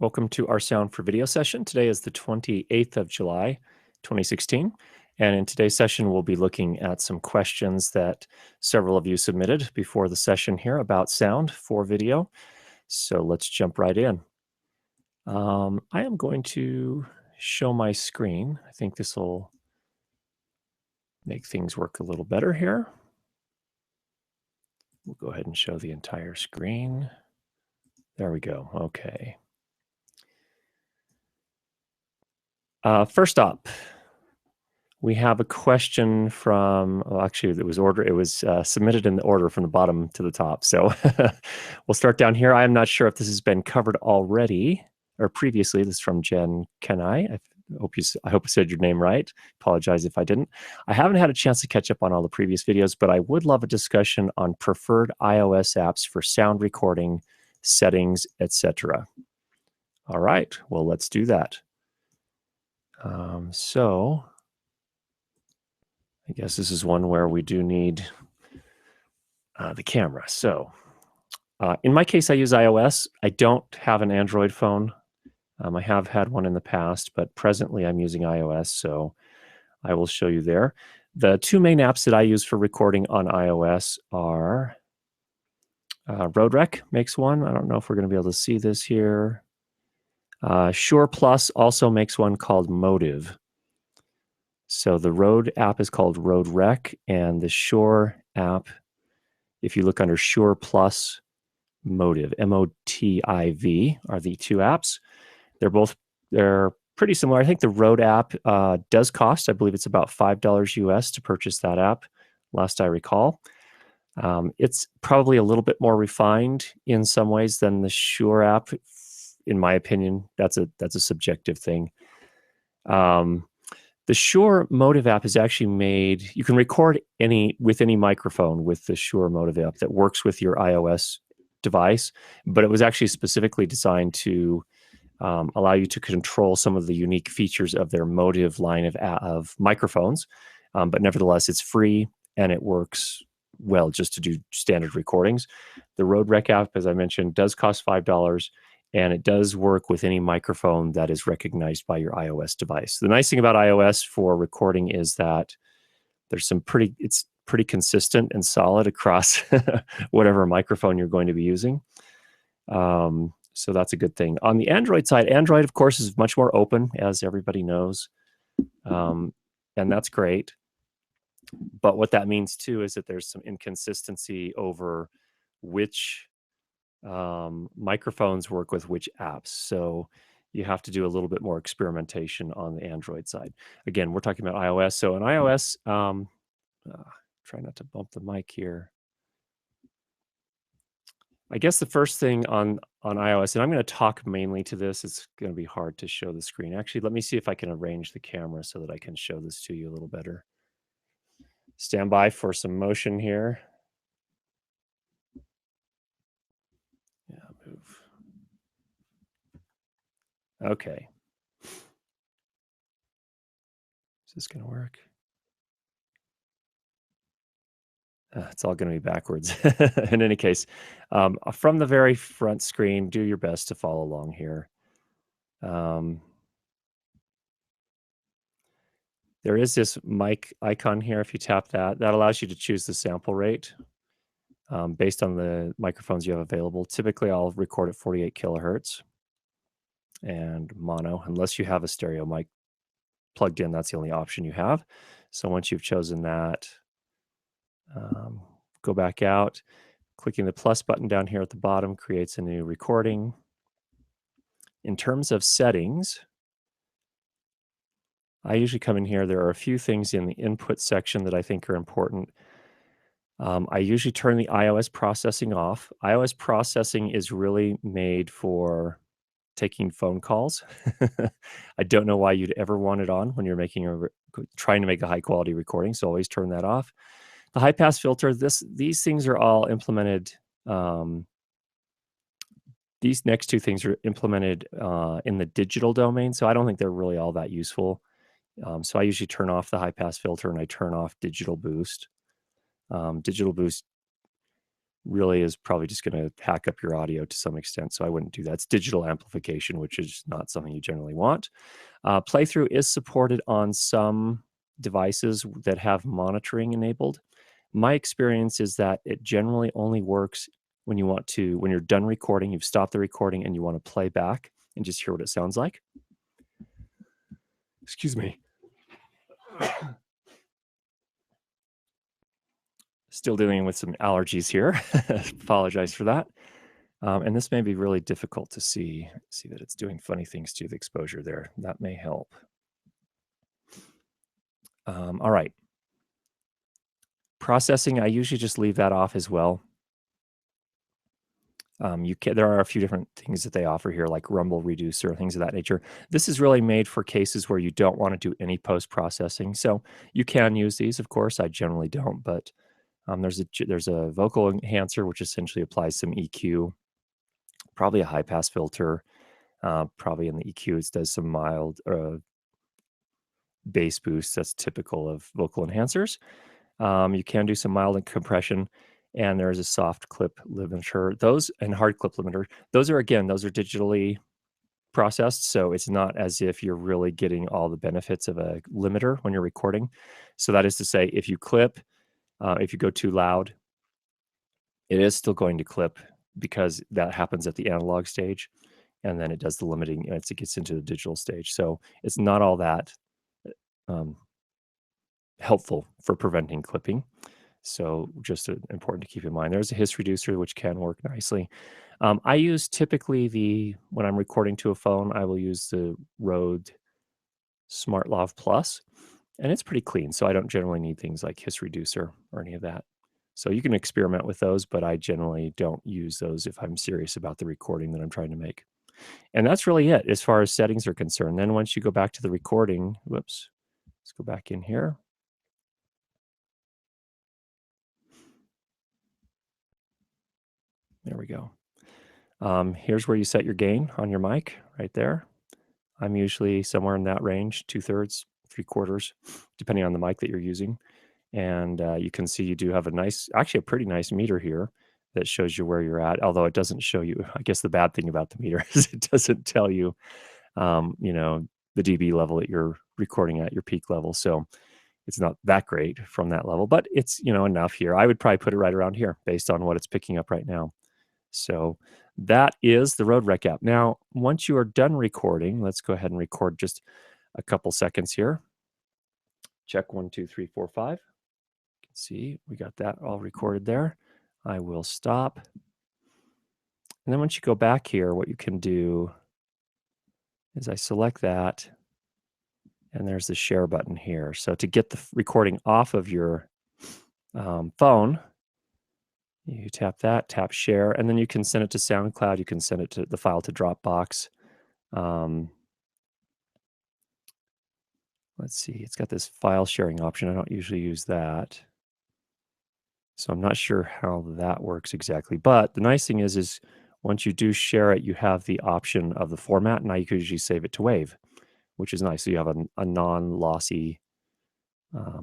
Welcome to our Sound for Video session. Today is the 28th of July, 2016. And in today's session, we'll be looking at some questions that several of you submitted before the session here about sound for video. So let's jump right in. I am going to show my screen. I think this will make things work a little better here. We'll go ahead and show the entire screen. There we go. Okay. First up, we have a question from, well, actually, it was submitted in the order from the bottom to the top. So we'll start down here. I am not sure if this has been covered already or previously. This is from Jen Kenai. I hope I said your name right. Apologize if I didn't. I haven't had a chance to catch up on all the previous videos, but I would love a discussion on preferred iOS apps for sound recording, settings, etc. All right, well, let's do that. So I guess this is one where we do need the camera. So in my case, I use iOS. I don't have an Android phone. I have had one in the past, but presently I'm using iOS, so I will show you there. The two main apps that I use for recording on iOS are RodeRec makes one. I don't know if we're going to be able to see this here. ShurePlus also makes one called Motiv. So the Rode app is called RodeRec, and the Shure app, if you look under ShurePlus, Motiv, M-O-T-I-V, are the two apps. They're pretty similar. I think the Rode app does cost, I believe it's about $5 US to purchase that app, last I recall. It's probably a little bit more refined in some ways than the Shure app. In my opinion, that's a subjective thing. The Shure Motiv app is actually made, you can record with any microphone with the Shure Motiv app that works with your iOS device, but it was actually specifically designed to allow you to control some of the unique features of their Motiv line of microphones. But nevertheless, it's free and it works well just to do standard recordings. The RodeRec app, as I mentioned, does cost $5. And it does work with any microphone that is recognized by your iOS device. The nice thing about iOS for recording is that there's it's pretty consistent and solid across whatever microphone you're going to be using. So that's a good thing. On the Android side, Android, of course, is much more open, as everybody knows. And that's great. But what that means, too, is that there's some inconsistency over which microphones work with which apps. So you have to do a little bit more experimentation on the Android side. Again, we're talking about iOS. So in iOS, try not to bump the mic here. I guess the first thing on iOS, and I'm going to talk mainly to this, it's going to be hard to show the screen. Actually, let me see if I can arrange the camera so that I can show this to you a little better. Stand by for some motion here. Yeah, move. Okay. Is this going to work? It's all going to be backwards. In any case, from the very front screen, do your best to follow along here. There is this mic icon here. If you tap that, that allows you to choose the sample rate based on the microphones you have available. Typically, I'll record at 48 kilohertz and mono, unless you have a stereo mic plugged in. That's the only option you have. So once you've chosen that, go back out. Clicking the plus button down here at the bottom creates a new recording. In terms of settings, I usually come in here. There are a few things in the input section that I think are important. I usually turn the iOS processing off. iOS processing is really made for taking phone calls. I don't know why you'd ever want it on when you're trying to make a high quality recording, so always turn that off. The high pass filter, these things are all implemented. These next two things are implemented in the digital domain, so I don't think they're really all that useful. So I usually turn off the high pass filter and I turn off digital boost. Digital boost really is probably just going to hack up your audio to some extent. So I wouldn't do that. It's digital amplification, which is not something you generally want. Playthrough is supported on some devices that have monitoring enabled. My experience is that it generally only works when when you're done recording, you've stopped the recording and you want to play back and just hear what it sounds like. Excuse me. Still dealing with some allergies here. Apologize for that. And this may be really difficult to see. See that it's doing funny things to the exposure there. That may help. All right. Processing, I usually just leave that off as well. There are a few different things that they offer here, like rumble reducer, things of that nature. This is really made for cases where you don't want to do any post-processing. So you can use these, of course. I generally don't, but there's a vocal enhancer, which essentially applies some EQ, probably a high-pass filter. Probably in the EQ, it does some mild bass boost. That's typical of vocal enhancers. You can do some mild compression, and there's a soft clip limiter. Those and hard clip limiter. Those are digitally processed, so it's not as if you're really getting all the benefits of a limiter when you're recording. So that is to say, if you clip, if you go too loud, it is still going to clip because that happens at the analog stage, and then it does the limiting as it gets into the digital stage. So it's not all that helpful for preventing clipping. So just important to keep in mind. There's a hiss reducer, which can work nicely. I use typically when I'm recording to a phone, I will use the Rode SmartLav Plus, and it's pretty clean. So I don't generally need things like hiss reducer or any of that. So you can experiment with those, but I generally don't use those if I'm serious about the recording that I'm trying to make. And that's really it as far as settings are concerned. Then once you go back to the recording, whoops, let's go back in here. There we go. Here's where you set your gain on your mic right there. I'm usually somewhere in that range, 2/3, 3/4, depending on the mic that you're using. And you can see you do have actually a pretty nice meter here that shows you where you're at, although it doesn't show you. I guess the bad thing about the meter is it doesn't tell you, the dB level that you're recording at, your peak level. So it's not that great from that level, but it's, enough here. I would probably put it right around here based on what it's picking up right now. So that is the Rode Rec app. Now, once you are done recording, let's go ahead and record just a couple seconds here. Check 1, 2, 3, 4, 5. You can see we got that all recorded there. I will stop. And then once you go back here, what you can do is I select that, and there's the share button here. So to get the recording off of your phone, you tap that, tap share, and then you can send it to SoundCloud. You can send it to the file to Dropbox. Let's see, it's got this file sharing option. I don't usually use that. So I'm not sure how that works exactly. But the nice thing is once you do share it, you have the option of the format. Now you can usually save it to WAV, which is nice. So you have a non-lossy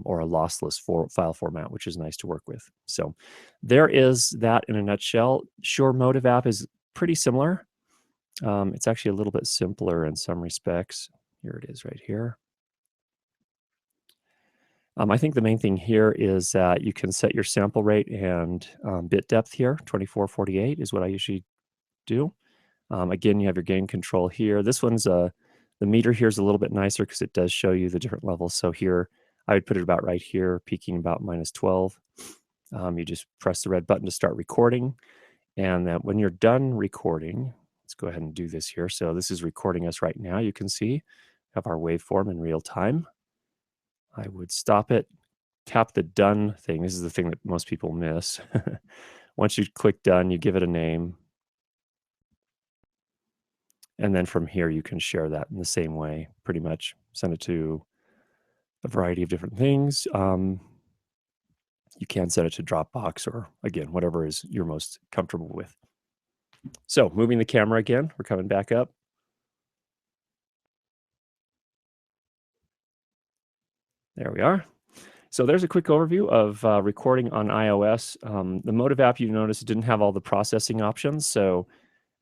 or a lossless file format, which is nice to work with. So there is that in a nutshell. Shure Motiv app is pretty similar. It's actually a little bit simpler in some respects. Here it is right here. I think the main thing here is that you can set your sample rate and bit depth here. 2448 is what I usually do. Again, you have your gain control here. This one's the meter here is a little bit nicer because it does show you the different levels. So here, I would put it about right here, peaking about -12. You just press the red button to start recording. And then when you're done recording, let's go ahead and do this here. So this is recording us right now. You can see have our waveform in real time. I would stop it, tap the done thing. This is the thing that most people miss. Once you click done, you give it a name. And then from here, you can share that in the same way, pretty much. Send it to a variety of different things. You can send it to Dropbox or, again, whatever is you're most comfortable with. So moving the camera again, we're coming back up. There we are. So there's a quick overview of recording on iOS. The Motiv app, you notice, didn't have all the processing options, so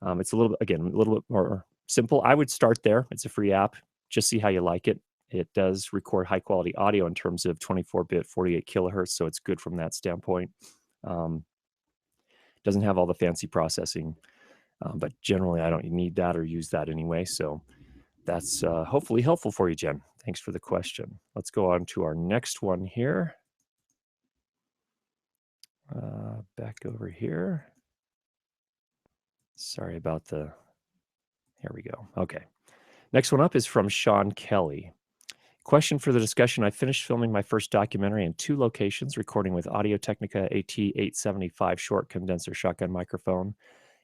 it's a little bit, again, a little bit more simple. I would start there. It's a free app. Just see how you like it. It does record high quality audio in terms of 24-bit, 48 kilohertz, so it's good from that standpoint. Doesn't have all the fancy processing, but generally I don't need that or use that anyway. So that's hopefully helpful for you, Jen. Thanks for the question. Let's go on to our next one here. Back over here. Sorry about the, here we go. Okay. Next one up is from Sean Kelly. Question for the discussion. I finished filming my first documentary in 2 locations, recording with Audio-Technica AT875 short condenser shotgun microphone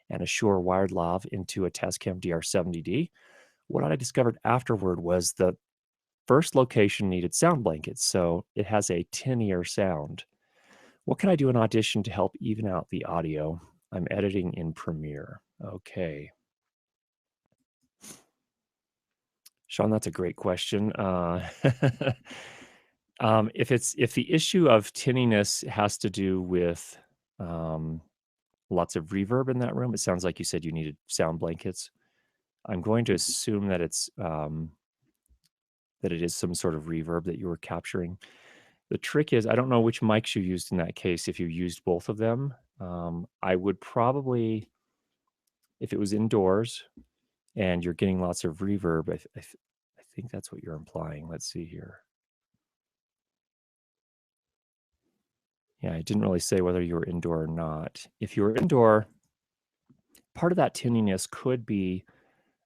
and a Shure wired lav into a Tascam DR70D. What I discovered afterward was the first location needed sound blankets, so it has a tinnier sound. What can I do in Audition to help even out the audio? I'm editing in Premiere. Okay. Sean, that's a great question. If the issue of tinniness has to do with lots of reverb in that room, it sounds like you said you needed sound blankets. I'm going to assume that it is some sort of reverb that you were capturing. The trick is, I don't know which mics you used in that case. If you used both of them, I would probably, if it was indoors and you're getting lots of reverb, I think that's what you're implying. Let's see here. Yeah, I didn't really say whether you were indoor or not. If you were indoor, part of that tinniness could be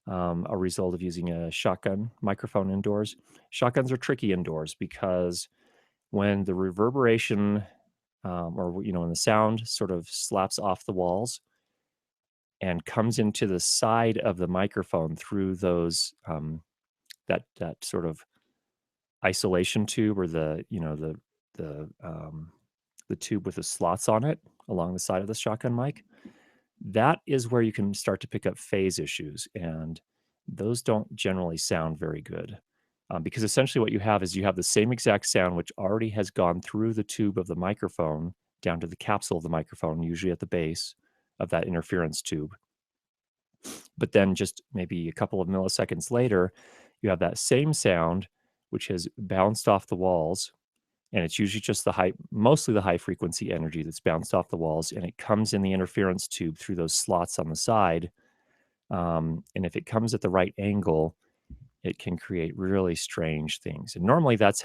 a result of using a shotgun microphone indoors. Shotguns are tricky indoors because when the reverberation or when the sound sort of slaps off the walls and comes into the side of the microphone through those that sort of isolation tube, or the tube with the slots on it along the side of the shotgun mic, that is where you can start to pick up phase issues, and those don't generally sound very good. Because essentially what you have is you have the same exact sound which already has gone through the tube of the microphone down to the capsule of the microphone, usually at the base of that interference tube. But then just maybe a couple of milliseconds later, you have that same sound which has bounced off the walls, and it's usually just mostly the high frequency energy that's bounced off the walls, and it comes in the interference tube through those slots on the side. And if it comes at the right angle, it can create really strange things. And normally those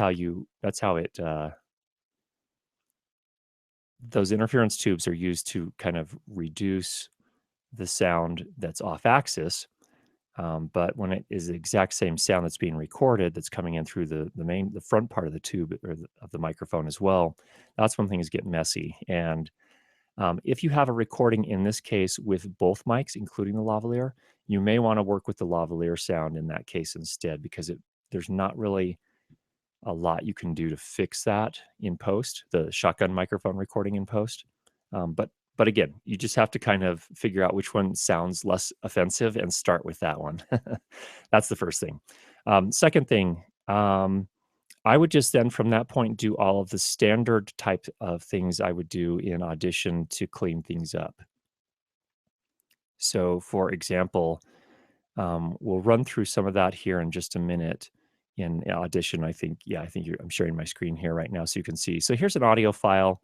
interference tubes are used to kind of reduce the sound that's off axis. But when it is the exact same sound that's being recorded, that's coming in through the front part of the tube of the microphone as well, that's when things get messy. And if you have a recording in this case with both mics, including the lavalier, you may want to work with the lavalier sound in that case instead, because there's not really a lot you can do to fix that in post, the shotgun microphone recording in post. But again, you just have to kind of figure out which one sounds less offensive and start with that one. That's the first thing. Second thing, I would just then from that point do all of the standard type of things I would do in Audition to clean things up. So for example, we'll run through some of that here in just a minute in Audition. I'm sharing my screen here right now so you can see. So here's an audio file.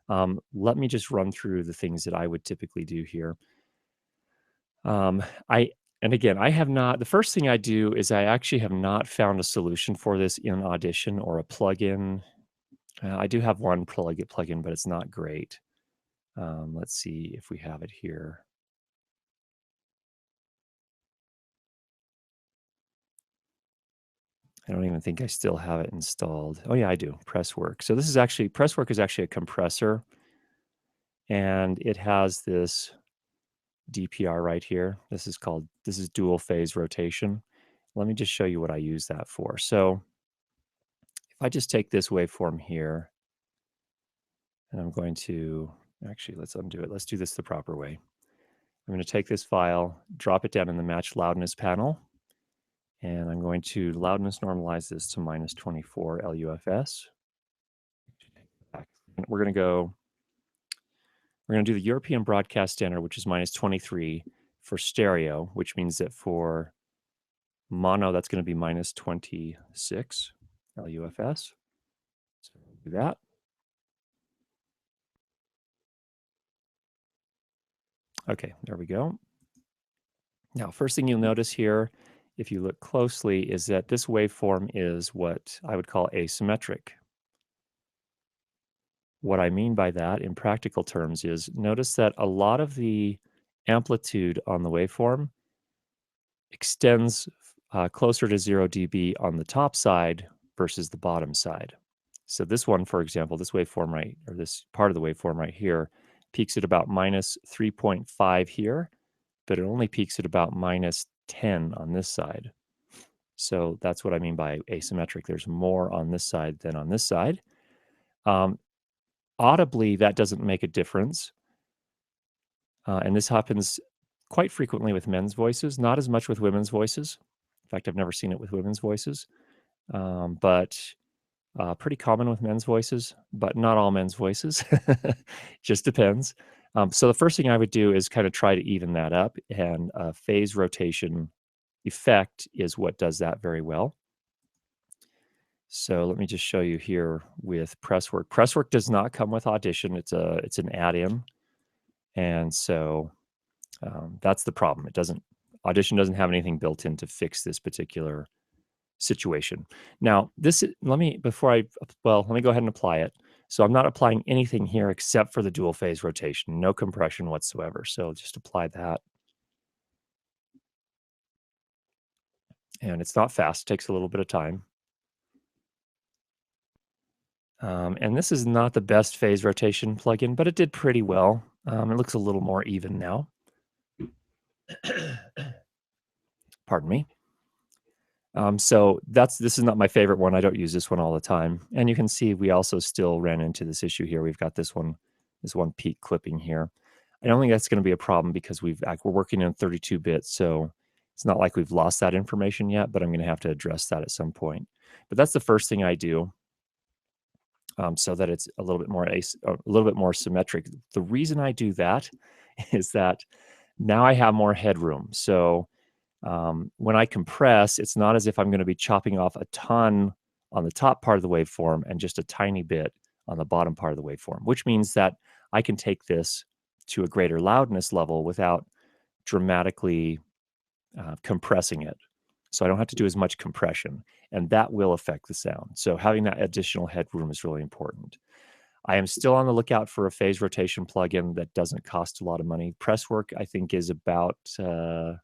Let me just run through the things that I would typically do here. The first thing I do is I actually have not found a solution for this in Audition or a plugin. I do have one plugin, but it's not great. Let's see if we have it here. I don't even think I still have it installed. Oh yeah, I do. Presswork. So Presswork is actually a compressor, and it has this DPR right here. This is dual phase rotation. Let me just show you what I use that for. So if I just take this waveform here, and I'm going to, actually, let's undo it. Let's do this the proper way. I'm going to take this file, drop it down in the match loudness panel, and I'm going to loudness normalize this to -24 LUFS. we're going to do the European Broadcast Standard, which is minus 23 for stereo, which means that for mono, that's going to be minus 26 LUFS. So do that. Okay, there we go. Now, first thing you'll notice here, if you look closely, is that this waveform is what I would call asymmetric. What I mean by that in practical terms is notice that a lot of the amplitude on the waveform extends closer to 0 dB on the top side versus the bottom side. So this one, for example, this waveform right, or this part of the waveform right here, peaks at about minus 3.5 here, but it only peaks at about minus 10 on this side. So that's what I mean by asymmetric. There's more on this side than on this side. Audibly, that doesn't make a difference. And this happens quite frequently with men's voices, not as much with women's voices. In fact, I've never seen it with women's voices, but pretty common with men's voices, but not all men's voices. Just depends. So the first thing I would do is kind of try to even that up, and phase rotation effect is what does that very well. So let me just show you here with Presswork. Presswork does not come with Audition. It's an add-in, and so that's the problem. Audition doesn't have anything built in to fix this particular situation. Now, let me go ahead and apply it. So I'm not applying anything here except for the dual phase rotation, no compression whatsoever. So just apply that. And it's not fast, it takes a little bit of time. And this is not the best phase rotation plugin, but it did pretty well. It looks a little more even now. Pardon me. So this is not my favorite one. I don't use this one all the time. And you can see we also still ran into this issue here. We've got this one peak clipping here. I don't think that's going to be a problem because we're working in 32 bits, so it's not like we've lost that information yet, but I'm going to have to address that at some point. But that's the first thing I do, so that it's a little bit more symmetric. The reason I do that is that now I have more headroom. So when I compress, it's not as if I'm going to be chopping off a ton on the top part of the waveform and just a tiny bit on the bottom part of the waveform, which means that I can take this to a greater loudness level without dramatically compressing it. So I don't have to do as much compression, and that will affect the sound. So having that additional headroom is really important. I am still on the lookout for a phase rotation plugin that doesn't cost a lot of money. Presswork, I think, is about I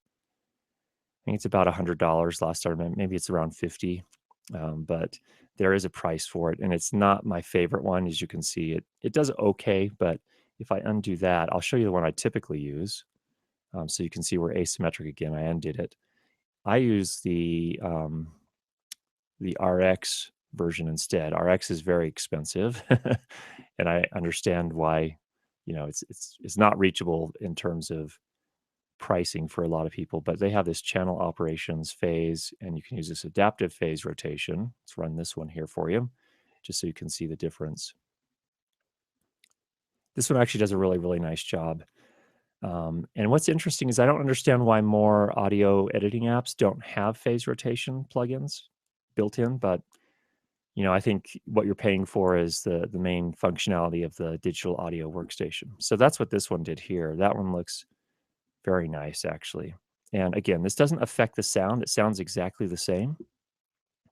think it's about $100 last time. Maybe it's around 50, but there is a price for it, and it's not my favorite one. As you can see, it does okay, but if I undo that, I'll show you the one I typically use. So you can see we're asymmetric again. I undid it. I use the RX version instead. RX is very expensive, and I understand why. It's not reachable in terms of pricing for a lot of people, but they have this channel operations phase, and you can use this adaptive phase rotation. Let's run this one here for you, just so you can see the difference. This one actually does a really, really nice job. And what's interesting is I don't understand why more audio editing apps don't have phase rotation plugins built in, but I think what you're paying for is the main functionality of the digital audio workstation. So that's what this one did here. That one looks very nice, actually. And again, this doesn't affect the sound. It sounds exactly the same.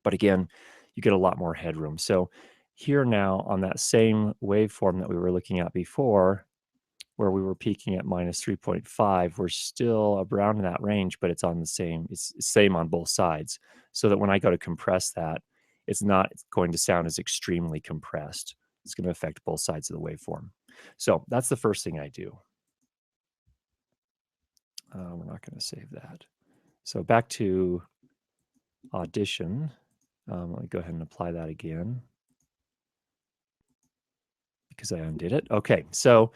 But again, you get a lot more headroom. So here now on that same waveform that we were looking at before, where we were peaking at minus 3.5, we're still around in that range, but it's same on both sides. So that when I go to compress that, it's not going to sound as extremely compressed. It's going to affect both sides of the waveform. So that's the first thing I do. We're not going to save that. So back to Audition. Let me go ahead and apply that again because I undid it. Okay, so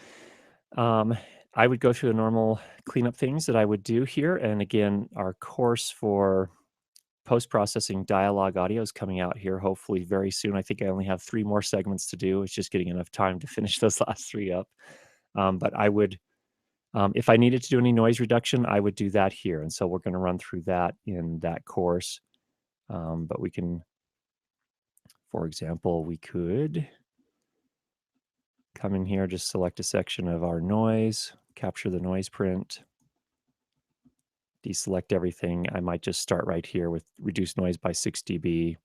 I would go through the normal cleanup things that I would do here. And again, our course for post-processing dialogue audio is coming out here hopefully very soon. I think I only have 3 more segments to do. It's just getting enough time to finish those last 3 up. But I would, if I needed to do any noise reduction, I would do that here. And so we're going to run through that in that course. But we can, for example, we could come in here, just select a section of our noise, capture the noise print, deselect everything. I might just start right here with reduce noise by 6 dB,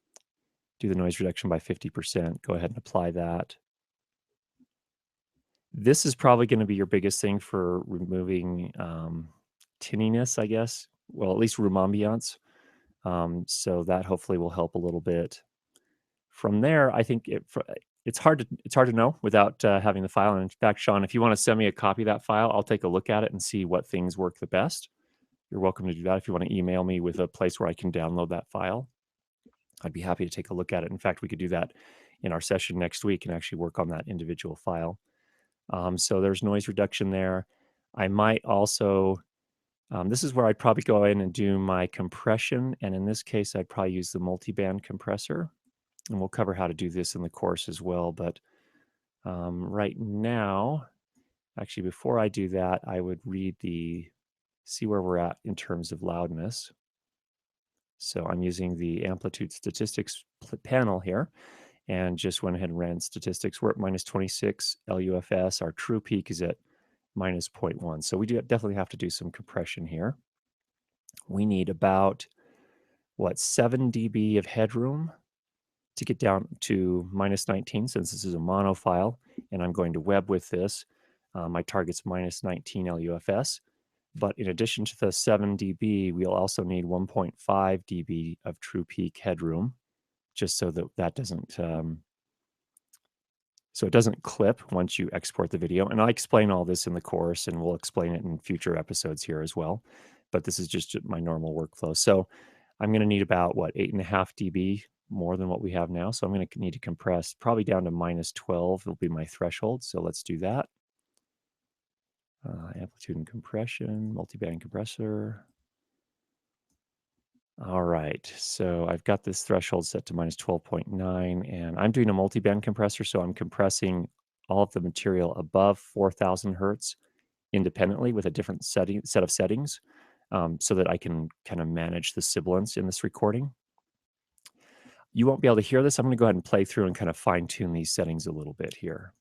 do the noise reduction by 50%, go ahead and apply that. This is probably going to be your biggest thing for removing tinniness, I guess. Well, at least room ambiance. So that hopefully will help a little bit. From there, I think it's hard to know without having the file. And in fact, Sean, if you want to send me a copy of that file, I'll take a look at it and see what things work the best. You're welcome to do that. If you want to email me with a place where I can download that file, I'd be happy to take a look at it. In fact, we could do that in our session next week and actually work on that individual file. So there's noise reduction there. I might also, this is where I'd probably go in and do my compression. And in this case, I'd probably use the multiband compressor. And we'll cover how to do this in the course as well. But right now, actually, before I do that, I would see where we're at in terms of loudness. So I'm using the amplitude statistics panel here and just went ahead and ran statistics. We're at minus 26 LUFS. Our true peak is at minus 0.1. So we do definitely have to do some compression here. We need about, 7 dB of headroom to get down to minus 19, since this is a mono file, and I'm going to web with this. My target's minus 19 LUFS. But in addition to the 7 dB, we'll also need 1.5 dB of true peak headroom, just so that doesn't so it doesn't clip once you export the video. And I explain all this in the course, and we'll explain it in future episodes here as well. But this is just my normal workflow. So I'm going to need about 8.5 dB more than what we have now. So I'm going to need to compress probably down to minus 12. It'll be my threshold. So let's do that. Amplitude and compression, multiband compressor. All right, so I've got this threshold set to minus 12.9, and I'm doing a multiband compressor, so I'm compressing all of the material above 4,000 hertz independently with a different set of settings, so that I can kind of manage the sibilance in this recording. You won't be able to hear this. I'm going to go ahead and play through and kind of fine-tune these settings a little bit here.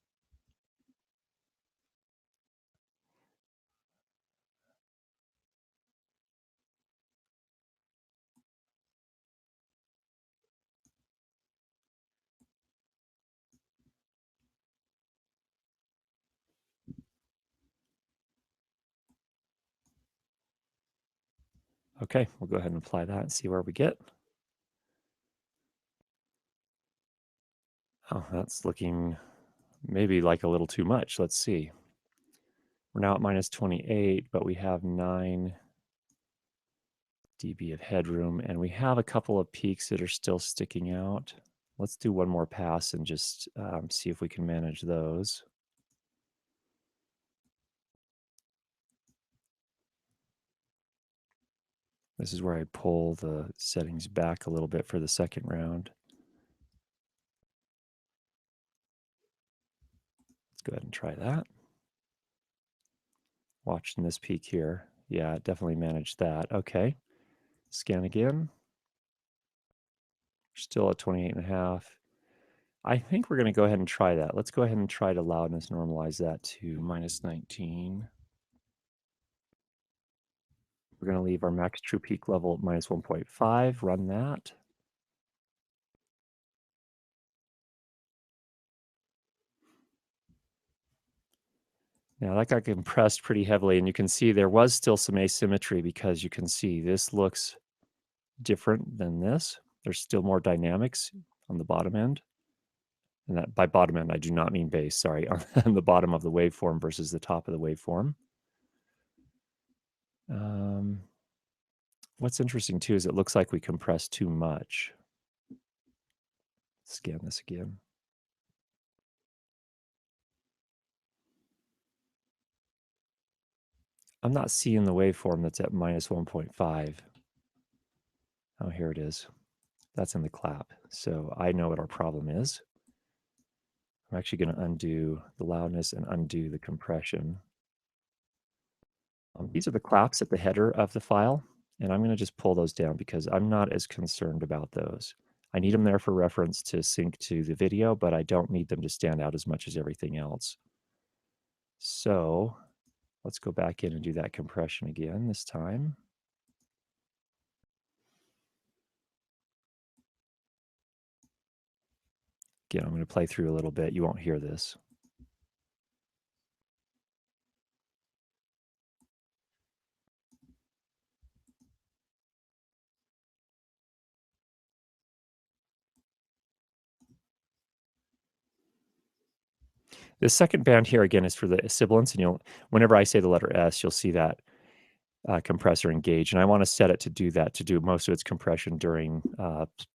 Okay, we'll go ahead and apply that and see where we get. Oh, that's looking maybe like a little too much. Let's see. We're now at minus 28, but we have 9 dB of headroom, and we have a couple of peaks that are still sticking out. Let's do one more pass and just see if we can manage those. This is where I pull the settings back a little bit for the second round. Let's go ahead and try that. Watching this peak here. Yeah, it definitely managed that. Okay. Scan again. We're still at 28.5. I think we're going to go ahead and try that. Let's go ahead and try to loudness normalize that to minus 19. We're going to leave our max true peak level at minus 1.5. Run that. Now that got compressed pretty heavily, and you can see there was still some asymmetry, because you can see this looks different than this. There's still more dynamics on the bottom end. And that, by bottom end, I do not mean bass, sorry, on the bottom of the waveform versus the top of the waveform. What's interesting too is it looks like we compressed too much. Scan this again. I'm not seeing the waveform that's at minus 1.5. Oh, here it is. That's in the clap. So I know what our problem is. I'm actually going to undo the loudness and undo the compression. These are the claps at the header of the file, and I'm going to just pull those down because I'm not as concerned about those. I need them there for reference to sync to the video, but I don't need them to stand out as much as everything else. So let's go back in and do that compression again this time. Again, I'm going to play through a little bit. You won't hear this. The second band here, again, is for the sibilants, and whenever I say the letter S, you'll see that compressor engage, and I want to set it to do that, to do most of its compression during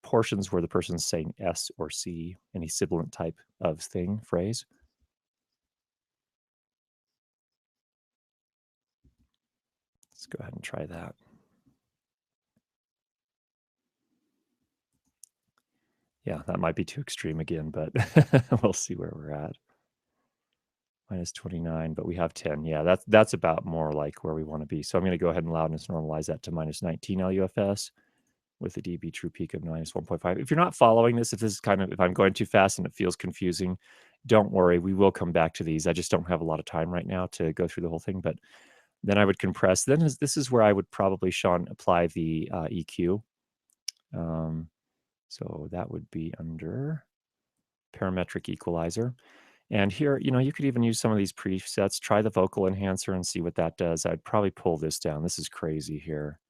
portions where the person's saying S or C, any sibilant type of phrase. Let's go ahead and try that. Yeah, that might be too extreme again, but we'll see where we're at. Minus 29, but we have 10. Yeah, that's about more like where we want to be. So I'm going to go ahead and loudness normalize that to minus 19 LUFS with a dB true peak of minus 1.5. If you're not following this, if I'm going too fast and it feels confusing, don't worry. We will come back to these. I just don't have a lot of time right now to go through the whole thing. But then I would compress. Then this is where I would probably, Sean, apply the EQ. So that would be under parametric equalizer. And here, you could even use some of these presets. Try the vocal enhancer and see what that does. I'd probably pull this down. This is crazy here.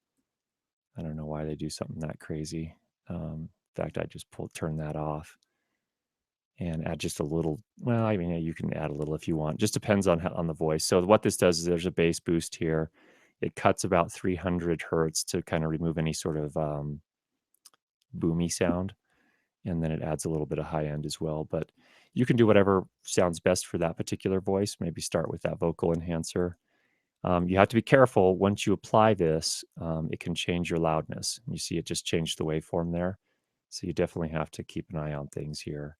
I don't know why they do something that crazy. In fact, I just turn that off and add just a little. Well, I mean, you can add a little if you want. Just depends on the voice. So what this does is there's a bass boost here. It cuts about 300 hertz to kind of remove any sort of boomy sound. And then it adds a little bit of high end as well. But you can do whatever sounds best for that particular voice. Maybe start with that vocal enhancer. You have to be careful. Once you apply this, it can change your loudness. You see it just changed the waveform there. So you definitely have to keep an eye on things here.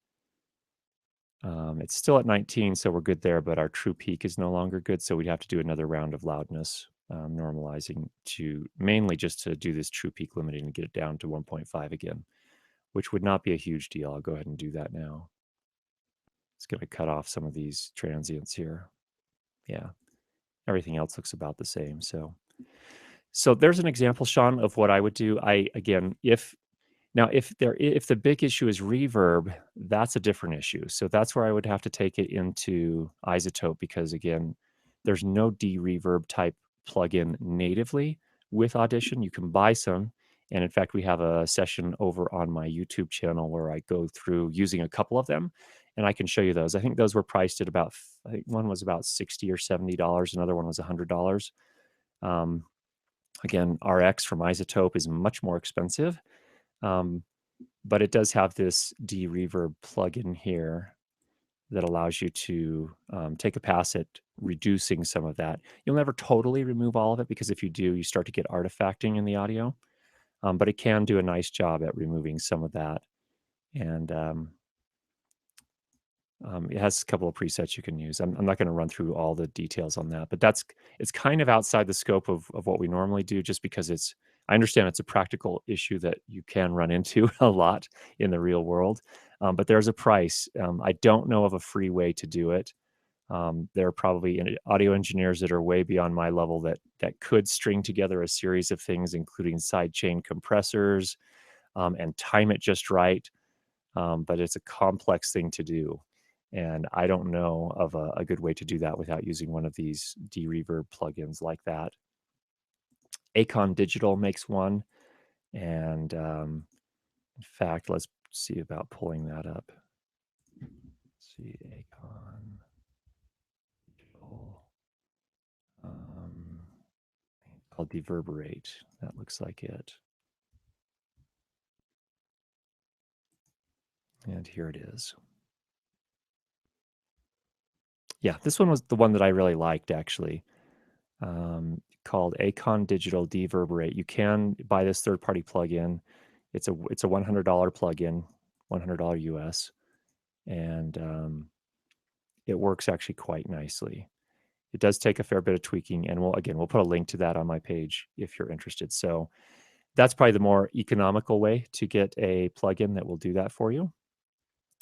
It's still at 19, so we're good there, but our true peak is no longer good. So we'd have to do another round of loudness normalizing to mainly just to do this true peak limiting and get it down to 1.5 again, which would not be a huge deal. I'll go ahead and do that now. It's going to cut off some of these transients here. Yeah, everything else looks about the same. So there's an example, Sean, of what I would do. If the big issue is reverb, that's a different issue. So that's where I would have to take it into Isotope because again, there's no de-reverb type plugin natively with Audition. You can buy some. And in fact, we have a session over on my YouTube channel where I go through using a couple of them and I can show you those. I think those were priced at about, I think one was about $60 or $70. Another one was $100. Again, RX from Isotope is much more expensive. But it does have this de-reverb plugin here that allows you to take a pass at reducing some of that. You'll never totally remove all of it because if you do, you start to get artifacting in the audio. But it can do a nice job at removing some of that. And it has a couple of presets you can use. I'm not going to run through all the details on that, but it's kind of outside the scope of what we normally do just because I understand it's a practical issue that you can run into a lot in the real world, but there's a price. I don't know of a free way to do it. There are probably audio engineers that are way beyond my level that could string together a series of things, including sidechain compressors, and time it just right. But it's a complex thing to do. And I don't know of a good way to do that without using one of these de-reverb plugins like that. Acon Digital makes one. And in fact, let's see about pulling that up. Let's see, Acon Digital. Called Deverberate. That looks like it. And here it is. Yeah, this one was the one that I really liked, actually. called Acon Digital De-reverb. You can buy this third-party plugin. It's a $100 plugin, $100 US, and it works actually quite nicely. It does take a fair bit of tweaking, and we'll put a link to that on my page if you're interested. So that's probably the more economical way to get a plugin that will do that for you.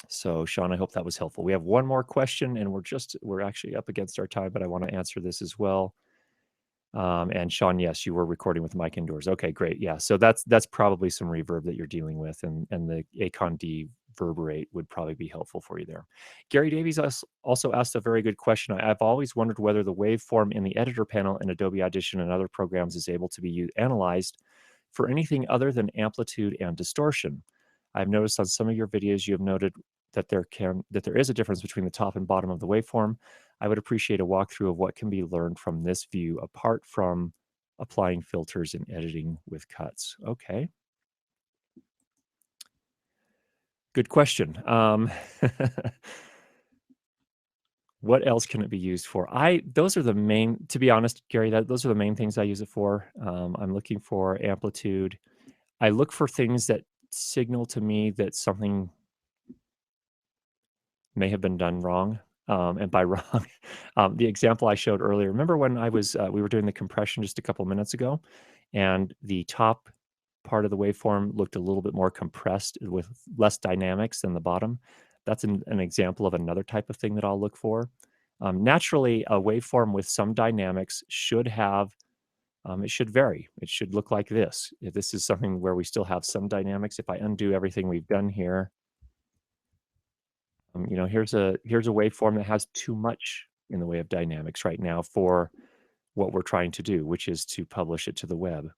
So Sean, I hope that was helpful. We have one more question, and we're actually up against our time, but I want to answer this as well. And Sean, yes, you were recording with mic indoors. Okay, great. Yeah, so that's probably some reverb that you're dealing with, and the Acon De-reverb would probably be helpful for you there. Gary Davies also asked a very good question. I've always wondered whether the waveform in the editor panel in Adobe Audition and other programs is able to be analyzed for anything other than amplitude and distortion. I've noticed on some of your videos you have noted that there is a difference between the top and bottom of the waveform. I would appreciate a walkthrough of what can be learned from this view apart from applying filters and editing with cuts. Okay. Good question. What else can it be used for? Those are the main, to be honest, Gary, those are the main things I use it for. I'm looking for amplitude. I look for things that signal to me that something may have been done wrong. And by wrong, the example I showed earlier, remember when we were doing the compression just a couple minutes ago, and the top part of the waveform looked a little bit more compressed with less dynamics than the bottom. That's an example of another type of thing that I'll look for. Naturally, a waveform with some dynamics should have, it should vary. It should look like this. If this is something where we still have some dynamics, if I undo everything we've done here, here's a waveform that has too much in the way of dynamics right now for what we're trying to do, which is to publish it to the web.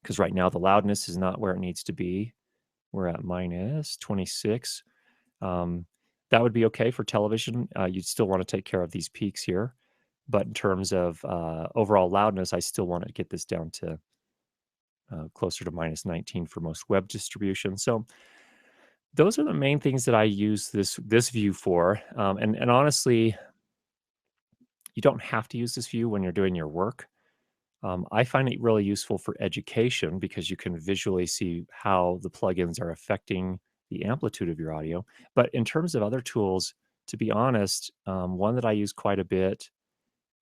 Because right now the loudness is not where it needs to be. We're at -26. That would be okay for television. You'd still want to take care of these peaks here. But in terms of overall loudness, I still want to get this down to closer to -19 for most web distribution. So those are the main things that I use this view for. And honestly, you don't have to use this view when you're doing your work. I find it really useful for education because you can visually see how the plugins are affecting the amplitude of your audio. But in terms of other tools, to be honest, one that I use quite a bit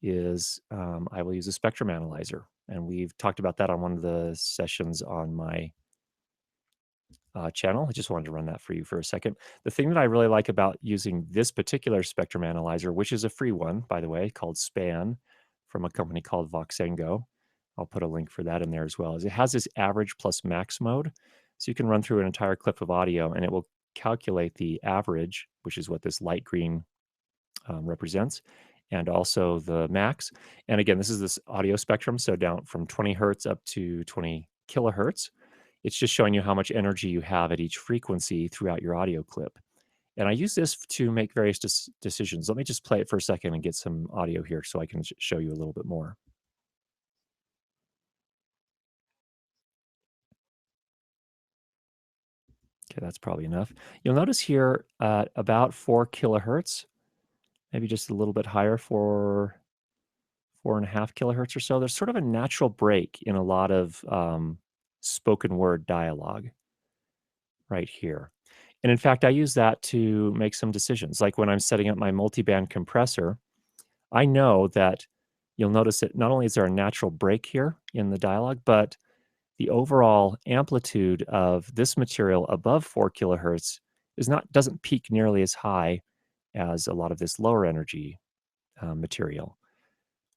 is I will use a spectrum analyzer. And we've talked about that on one of the sessions on my channel. I just wanted to run that for you for a second. The thing that I really like about using this particular spectrum analyzer, which is a free one, by the way, called Span from a company called Voxengo. I'll put a link for that in there as well. Is it has this average plus max mode. So you can run through an entire clip of audio and it will calculate the average, which is what this light green represents, and also the max. And again, this is this audio spectrum. So down from 20 hertz up to 20 kilohertz. It's just showing you how much energy you have at each frequency throughout your audio clip. And I use this to make various decisions. Let me just play it for a second and get some audio here so I can show you a little bit more. Okay, that's probably enough. You'll notice here at about 4 kilohertz, maybe just a little bit higher, 4.5 kilohertz or so, there's sort of a natural break in a lot of spoken word dialogue right here. And in fact, I use that to make some decisions. Like when I'm setting up my multiband compressor, I know that you'll notice that not only is there a natural break here in the dialogue, but the overall amplitude of this material above 4 kilohertz doesn't peak nearly as high as a lot of this lower energy material.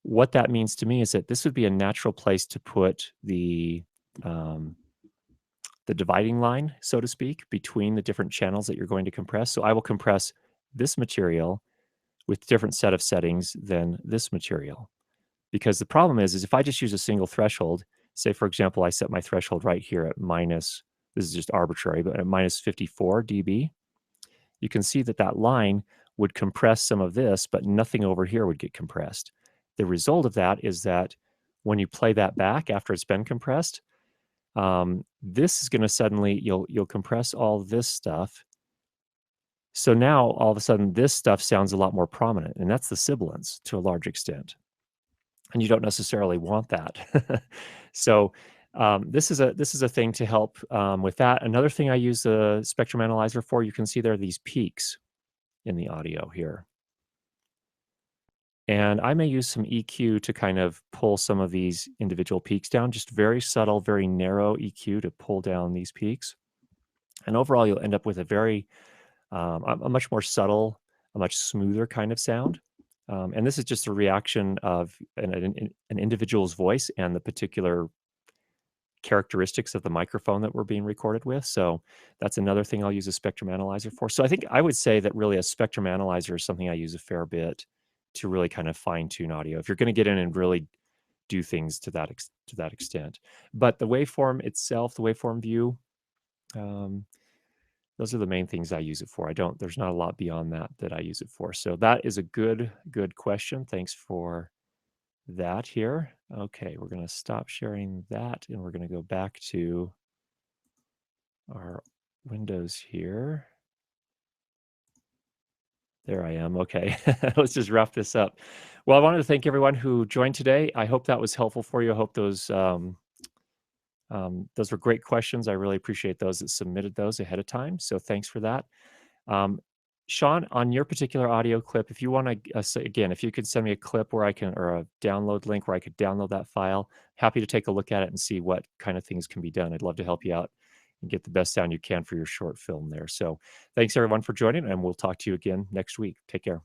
What that means to me is that this would be a natural place to put the dividing line, so to speak, between the different channels that you're going to compress. So I will compress this material with different set of settings than this material. Because the problem is if I just use a single threshold, say, for example, I set my threshold right here at this is just arbitrary, but at -54 dB, you can see that that line would compress some of this, but nothing over here would get compressed. The result of that is that when you play that back after it's been compressed, this is going to suddenly, you'll compress all this stuff. So now all of a sudden this stuff sounds a lot more prominent, and that's the sibilance to a large extent. and you don't necessarily want that. So this is a thing to help with that. Another thing I use the spectrum analyzer for, you can see there are these peaks in the audio here. And I may use some EQ to kind of pull some of these individual peaks down, just very subtle, very narrow EQ to pull down these peaks. And overall, you'll end up with a very, a much more subtle, a much smoother kind of sound. And this is just a reaction of an individual's voice and the particular characteristics of the microphone that we're being recorded with. So that's another thing I'll use a spectrum analyzer for. So I think I would say that really a spectrum analyzer is something I use a fair bit to really kind of fine tune audio. If you're going to get in and really do things to that extent. But the waveform itself, the waveform view, those are the main things I use it for. There's not a lot beyond that I use it for. So that is a good question. Thanks for that here. Okay, we're going to stop sharing that and we're going to go back to our windows here. There I am. Okay, let's just wrap this up. Well, I wanted to thank everyone who joined today. I hope that was helpful for you. I hope those were great questions. I really appreciate those that submitted those ahead of time. So thanks for that. Sean, on your particular audio clip, if you want to, again, if you could send me a clip where I can, or a download link where I could download that file, happy to take a look at it and see what kind of things can be done. I'd love to help you out and get the best sound you can for your short film there. So thanks everyone for joining, and we'll talk to you again next week. Take care.